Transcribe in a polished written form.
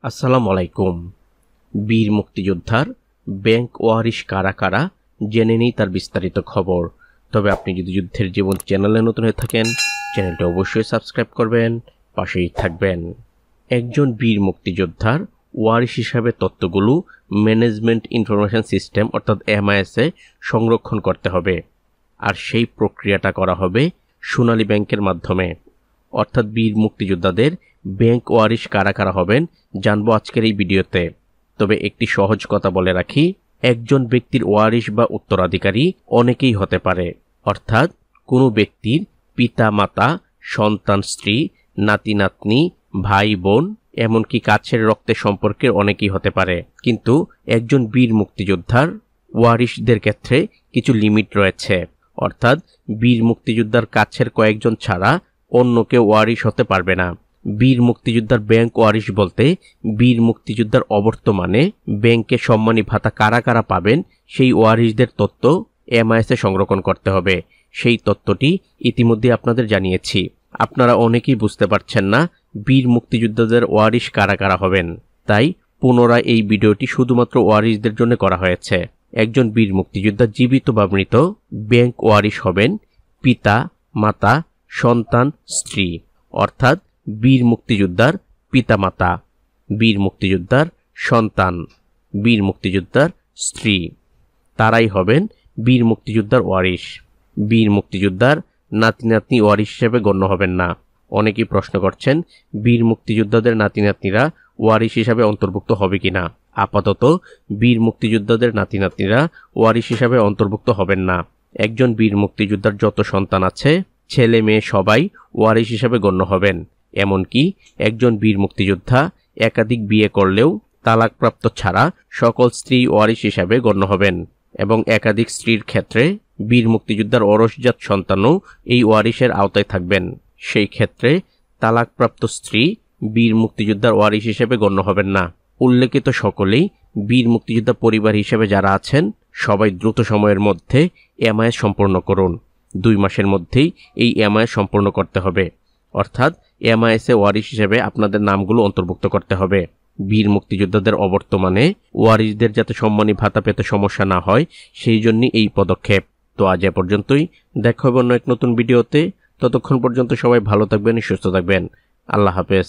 আসসালামু আলাইকুম। বীর মুক্তিযোদ্ধার ব্যাংক ওয়ারিশ কারা কারা জেনে নেই তার বিস্তারিত খবর। তবে আপনি যদি যুদ্ধের জীবন চ্যানেলে নতুন হয়ে থাকেন, চ্যানেলটা অবশ্যই সাবস্ক্রাইব করবেন, পাশেই থাকবেন। একজন বীর মুক্তিযোদ্ধার ওয়ারিশ হিসাবে তথ্যগুলো ম্যানেজমেন্ট ইনফরমেশন সিস্টেম অর্থাৎ MIS-এ সংরক্ষণ করতে হবে। আর সেই প্রক্রিয়াটা করা হবে সোনালী ব্যাংকের মাধ্যমে। অর্থাৎ বীর মুক্তিযোদ্ধাদের ব্যাংক ওয়ারিশ কারা কারা হবেন জানবো আজকের এই ভিডিওতে। তবে একটি সহজ কথা বলে রাখি, একজন ব্যক্তির ওয়ারিশ বা উত্তরাধিকারী অনেকেই হতে পারে। অর্থাৎ কোনো ব্যক্তির পিতা মাতা, সন্তান, স্ত্রী, নাতি নাতনি, ভাই বোন, এমনকি কাছের রক্তের সম্পর্কের অনেকেই হতে পারে। কিন্তু একজন বীর মুক্তিযোদ্ধার ওয়ারিশদের ক্ষেত্রে কিছু লিমিট রয়েছে। অর্থাৎ বীর মুক্তিযোদ্ধার কাছের কয়েকজন ছাড়া অন্য কেউ ওয়ারিশ হতে পারবে না। বীর মুক্তিযোদ্ধার ব্যাংক ওয়ারিশ বলতে বীর মুক্তিযোদ্ধার অবর্তমানে ব্যাংকে সম্মানী ভাতা কারা কারা পাবেন সেই ওয়ারিশদের তথ্য MIS-এ সংরক্ষণ করতে হবে। সেই তথ্যটি ইতিমধ্যে আপনাদের জানিয়েছি। আপনারা অনেকেই বুঝতে পারছেন না বীর মুক্তিযোদ্ধাদের ওয়ারিশ কারা কারা হবেন, তাই পুনরায় এই ভিডিওটি শুধুমাত্র ওয়ারিশদের জন্য করা হয়েছে। একজন বীর মুক্তিযোদ্ধা জীবিত বা মৃত ব্যাংক ওয়ারিশ হবেন পিতা, মাতা, সন্তান, স্ত্রী। অর্থাৎ বীর মুক্তিযোদ্ধার পিতামাতা, বীর মুক্তিযোদ্ধার সন্তান, বীর মুক্তিযোদ্ধার স্ত্রী, তারাই হবেন বীর মুক্তিযোদ্ধার ওয়ারিশ। বীর মুক্তিযোদ্ধার নাতি নাতনি ওয়ারিশ হিসেবে গণ্য হবেন না। অনেকেই প্রশ্ন করছেন বীর মুক্তিযোদ্ধাদের নাতি নাতনিরা ওয়ারিশ হিসাবে অন্তর্ভুক্ত হবে কিনা। আপাতত বীর মুক্তিযোদ্ধাদের নাতি নাতনিরা ওয়ারিশ হিসাবে অন্তর্ভুক্ত হবেন না। একজন বীর মুক্তিযোদ্ধার যত সন্তান আছে, ছেলে মেয়ে সবাই ওয়ারিশ হিসাবে গণ্য হবেন। এমনকি একজন বীর মুক্তিযোদ্ধা একাধিক বিয়ে করলেও তালাকপ্রাপ্ত ছাড়া সকল স্ত্রী ওয়ারিশ হিসাবে গণ্য হবেন। এবং একাধিক স্ত্রীর ক্ষেত্রে বীর মুক্তিযোদ্ধার ওরসজাত সন্তানও এই ওয়ারিশের আওতায় থাকবেন। সেই ক্ষেত্রে তালাকপ্রাপ্ত স্ত্রী বীর মুক্তিযোদ্ধার ওয়ারিশ হিসেবে গণ্য হবেন না। উল্লেখিত সকলেই বীর মুক্তিযোদ্ধা পরিবার হিসেবে যারা আছেন সবাই দ্রুত সময়ের মধ্যে MIS সম্পূর্ণ করুন। 2 মাসের মধ্যেই এই MIS সম্পূর্ণ করতে হবে। অর্থাৎ MIS-এ ওয়ারিশ হিসেবে আপনাদের নামগুলো অন্তর্ভুক্ত করতে হবে। বীর মুক্তিযোদ্ধাদের অবর্তমানে ওয়ারিশদের যাতে সম্মানী ভাতা পেতে সমস্যা না হয়, সেই জন্যই এই পদক্ষেপ। তো আজ এ পর্যন্তই, দেখা হবে অন্য এক নতুন ভিডিওতে। ততক্ষণ পর্যন্ত সবাই ভালো থাকবেন, সুস্থ থাকবেন। আল্লাহ হাফেজ।